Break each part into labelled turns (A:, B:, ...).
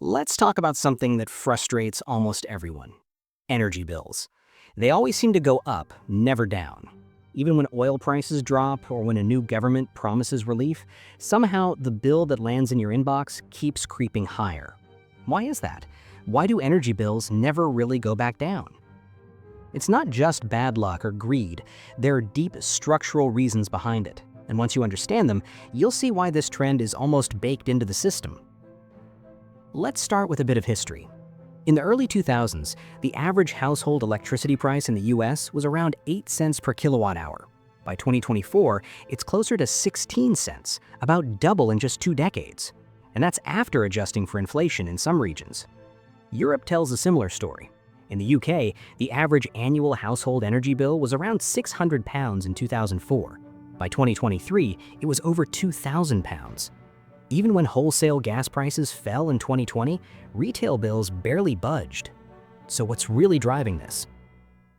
A: Let's talk about something that frustrates almost everyone: energy bills. They always seem to go up, never down. Even when oil prices drop or when a new government promises relief, somehow the bill that lands in your inbox keeps creeping higher. Why is that? Why do energy bills never really go back down? It's not just bad luck or greed. There are deep structural reasons behind it. And once you understand them, you'll see why this trend is almost baked into the system. Let's start with a bit of history. In the early 2000s, the average household electricity price in the US was around 8 cents per kilowatt hour. By 2024, it's closer to 16 cents, about double in just 2 decades. And that's after adjusting for inflation in some regions. Europe tells a similar story. In the UK, the average annual household energy bill was around £600 in 2004. By 2023, it was over £2,000. Even when wholesale gas prices fell in 2020, retail bills barely budged. So what's really driving this?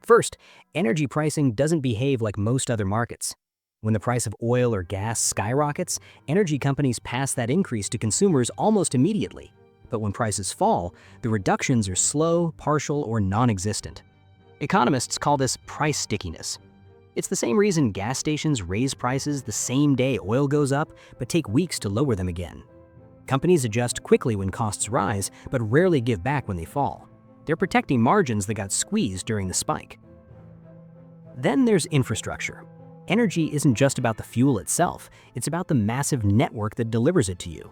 A: First, energy pricing doesn't behave like most other markets. When the price of oil or gas skyrockets, energy companies pass that increase to consumers almost immediately. But when prices fall, the reductions are slow, partial, or non-existent. Economists call this price stickiness. It's the same reason gas stations raise prices the same day oil goes up, but take weeks to lower them again. Companies adjust quickly when costs rise, but rarely give back when they fall. They're protecting margins that got squeezed during the spike. Then there's infrastructure. Energy isn't just about the fuel itself, it's about the massive network that delivers it to you.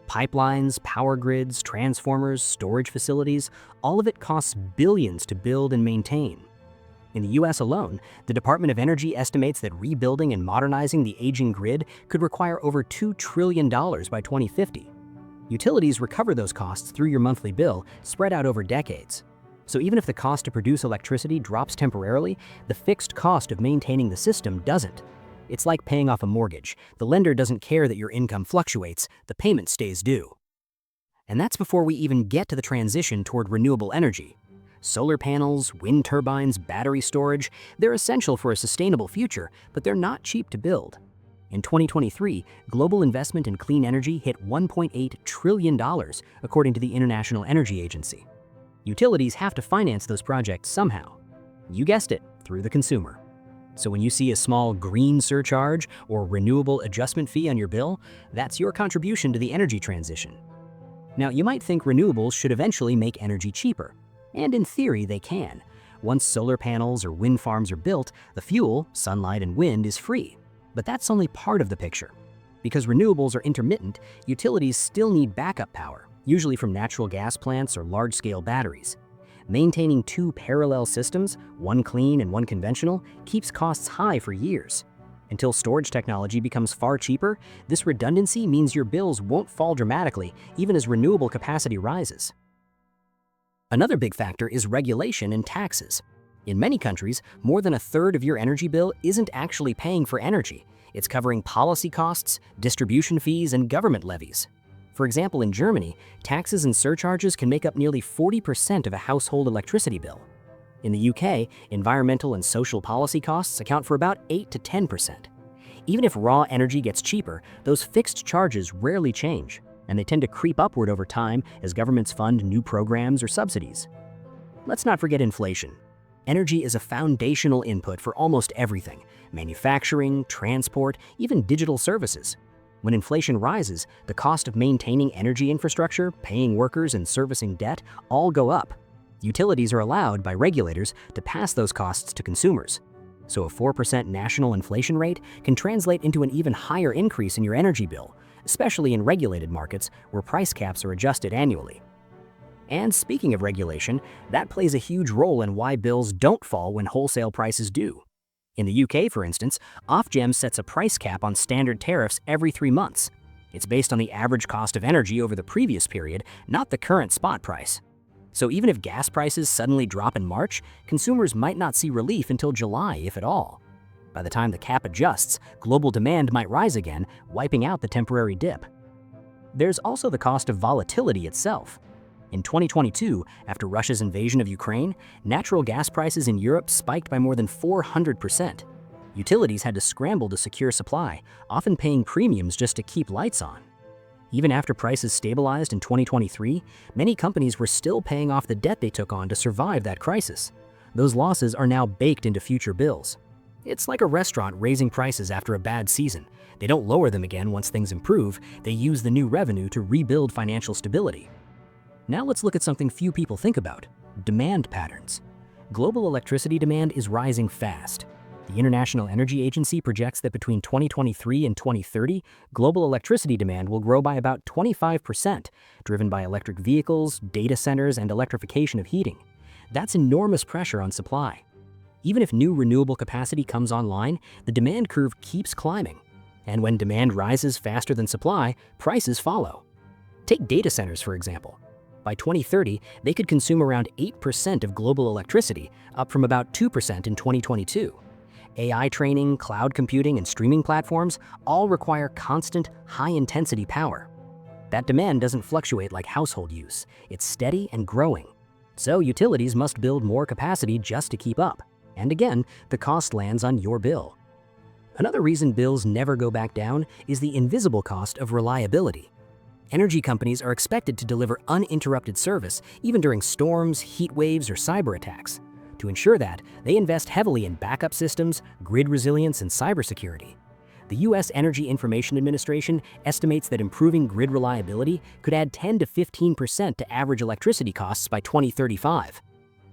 A: Pipelines, power grids, transformers, storage facilities, all of it costs billions to build and maintain. In the US alone, the Department of Energy estimates that rebuilding and modernizing the aging grid could require over $2 trillion by 2050. Utilities recover those costs through your monthly bill, spread out over decades. So even if the cost to produce electricity drops temporarily, the fixed cost of maintaining the system doesn't. It's like paying off a mortgage. The lender doesn't care that your income fluctuates, the payment stays due. And that's before we even get to the transition toward renewable energy. Solar panels, wind turbines, battery storage, they're essential for a sustainable future, but they're not cheap to build. In 2023, global investment in clean energy hit $1.8 trillion, according to the International Energy Agency. Utilities have to finance those projects somehow. You guessed it, through the consumer. So when you see a small green surcharge or renewable adjustment fee on your bill, that's your contribution to the energy transition. Now, you might think renewables should eventually make energy cheaper. And in theory, they can. Once solar panels or wind farms are built, the fuel, sunlight and wind, is free. But that's only part of the picture. Because renewables are intermittent, utilities still need backup power, usually from natural gas plants or large-scale batteries. Maintaining 2 parallel systems, one clean and one conventional, keeps costs high for years. Until storage technology becomes far cheaper, this redundancy means your bills won't fall dramatically, even as renewable capacity rises. Another big factor is regulation and taxes. In many countries, more than a third of your energy bill isn't actually paying for energy. It's covering policy costs, distribution fees, and government levies. For example, in Germany, taxes and surcharges can make up nearly 40% of a household electricity bill. In the UK, environmental and social policy costs account for about 8 to 10%. Even if raw energy gets cheaper, those fixed charges rarely change, and they tend to creep upward over time as governments fund new programs or subsidies. Let's not forget inflation. Energy is a foundational input for almost everything: manufacturing, transport, even digital services. When inflation rises, the cost of maintaining energy infrastructure, paying workers, and servicing debt all go up. Utilities are allowed by regulators to pass those costs to consumers. So a 4% national inflation rate can translate into an even higher increase in your energy bill, especially in regulated markets where price caps are adjusted annually. And speaking of regulation, that plays a huge role in why bills don't fall when wholesale prices do. In the UK, for instance, Ofgem sets a price cap on standard tariffs every 3 months. It's based on the average cost of energy over the previous period, not the current spot price. So even if gas prices suddenly drop in March, consumers might not see relief until July, if at all. By the time the cap adjusts, global demand might rise again, wiping out the temporary dip. There's also the cost of volatility itself. In 2022, after Russia's invasion of Ukraine, natural gas prices in Europe spiked by more than 400%. Utilities had to scramble to secure supply, often paying premiums just to keep lights on. Even after prices stabilized in 2023, many companies were still paying off the debt they took on to survive that crisis. Those losses are now baked into future bills. It's like a restaurant raising prices after a bad season. They don't lower them again once things improve, they use the new revenue to rebuild financial stability. Now let's look at something few people think about: demand patterns. Global electricity demand is rising fast. The International Energy Agency projects that between 2023 and 2030, global electricity demand will grow by about 25%, driven by electric vehicles, data centers, and electrification of heating. That's enormous pressure on supply. Even if new renewable capacity comes online, the demand curve keeps climbing. And when demand rises faster than supply, prices follow. Take data centers, for example. By 2030, they could consume around 8% of global electricity, up from about 2% in 2022. AI training, cloud computing, and streaming platforms all require constant, high-intensity power. That demand doesn't fluctuate like household use. It's steady and growing. So utilities must build more capacity just to keep up. And again, the cost lands on your bill. Another reason bills never go back down is the invisible cost of reliability. Energy companies are expected to deliver uninterrupted service even during storms, heat waves, or cyber attacks. To ensure that, they invest heavily in backup systems, grid resilience, and cybersecurity. The U.S. Energy Information Administration estimates that improving grid reliability could add 10 to 15% to average electricity costs by 2035.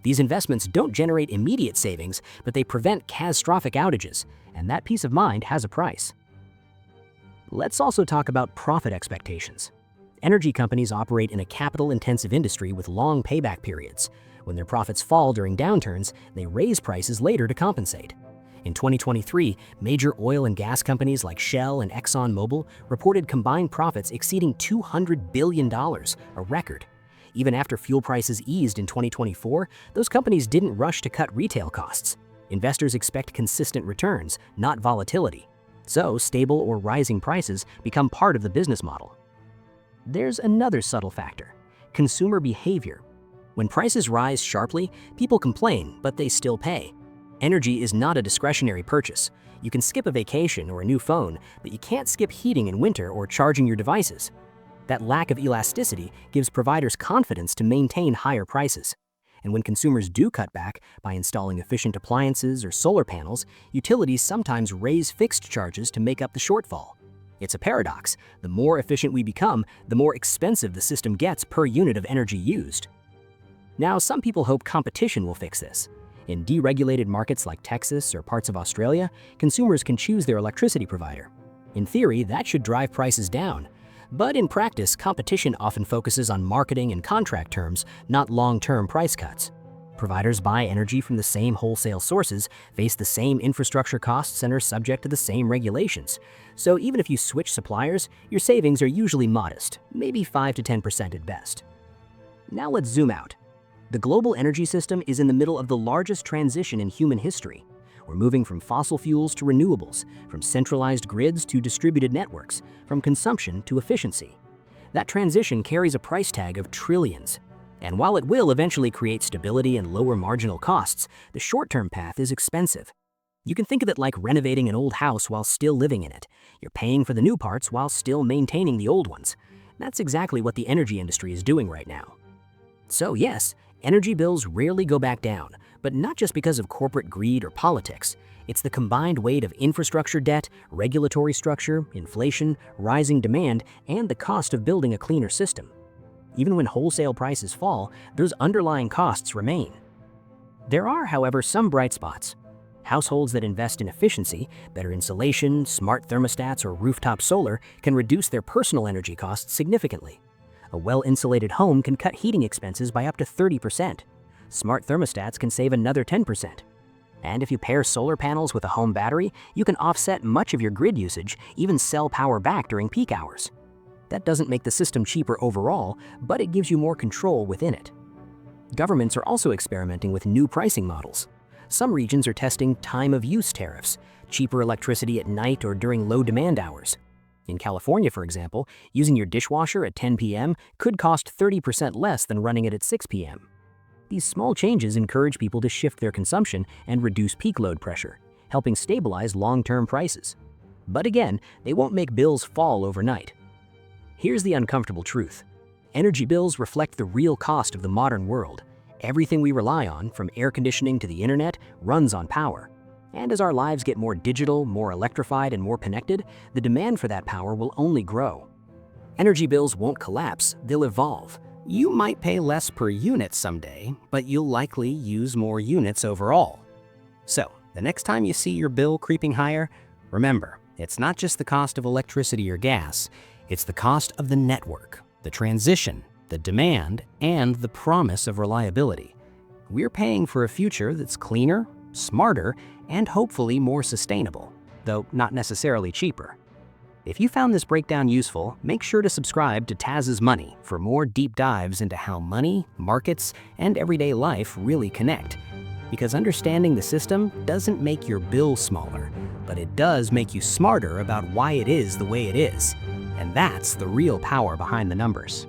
A: These investments don't generate immediate savings, but they prevent catastrophic outages, and that peace of mind has a price. Let's also talk about profit expectations. Energy companies operate in a capital-intensive industry with long payback periods. When their profits fall during downturns, they raise prices later to compensate. In 2023, major oil and gas companies like Shell and ExxonMobil reported combined profits exceeding $200 billion, a record. Even after fuel prices eased in 2024, those companies didn't rush to cut retail costs. Investors expect consistent returns, not volatility. So stable or rising prices become part of the business model. There's another subtle factor: consumer behavior. When prices rise sharply, people complain, but they still pay. Energy is not a discretionary purchase. You can skip a vacation or a new phone, but you can't skip heating in winter or charging your devices. That lack of elasticity gives providers confidence to maintain higher prices. And when consumers do cut back by installing efficient appliances or solar panels, utilities sometimes raise fixed charges to make up the shortfall. It's a paradox. The more efficient we become, the more expensive the system gets per unit of energy used. Now, some people hope competition will fix this. In deregulated markets like Texas or parts of Australia, consumers can choose their electricity provider. In theory, that should drive prices down. But in practice, competition often focuses on marketing and contract terms, not long-term price cuts. Providers buy energy from the same wholesale sources, face the same infrastructure costs, and are subject to the same regulations. So even if you switch suppliers, your savings are usually modest, maybe 5 to 10% at best. Now let's zoom out. The global energy system is in the middle of the largest transition in human history. We're moving from fossil fuels to renewables, from centralized grids to distributed networks, from consumption to efficiency. That transition carries a price tag of trillions. And while it will eventually create stability and lower marginal costs, the short-term path is expensive. You can think of it like renovating an old house while still living in it. You're paying for the new parts while still maintaining the old ones. That's exactly what the energy industry is doing right now. So yes, energy bills rarely go back down, but not just because of corporate greed or politics. It's the combined weight of infrastructure debt, regulatory structure, inflation, rising demand, and the cost of building a cleaner system. Even when wholesale prices fall, those underlying costs remain. There are, however, some bright spots. Households that invest in efficiency, better insulation, smart thermostats, or rooftop solar can reduce their personal energy costs significantly. A well-insulated home can cut heating expenses by up to 30%. Smart thermostats can save another 10%. And if you pair solar panels with a home battery, you can offset much of your grid usage, even sell power back during peak hours. That doesn't make the system cheaper overall, but it gives you more control within it. Governments are also experimenting with new pricing models. Some regions are testing time-of-use tariffs, cheaper electricity at night or during low-demand hours. In California, for example, using your dishwasher at 10 p.m. could cost 30% less than running it at 6 p.m. These small changes encourage people to shift their consumption and reduce peak load pressure, helping stabilize long-term prices. But again, they won't make bills fall overnight. Here's the uncomfortable truth. Energy bills reflect the real cost of the modern world. Everything we rely on, from air conditioning to the internet, runs on power. And as our lives get more digital, more electrified, and more connected, the demand for that power will only grow. Energy bills won't collapse, they'll evolve. You might pay less per unit someday, but you'll likely use more units overall. So, the next time you see your bill creeping higher, remember, it's not just the cost of electricity or gas, it's the cost of the network, the transition, the demand, and the promise of reliability. We're paying for a future that's cleaner, smarter, and hopefully more sustainable, though not necessarily cheaper. If you found this breakdown useful, make sure to subscribe to Taz's Money for more deep dives into how money, markets, and everyday life really connect. Because understanding the system doesn't make your bill smaller, but it does make you smarter about why it is the way it is. And that's the real power behind the numbers.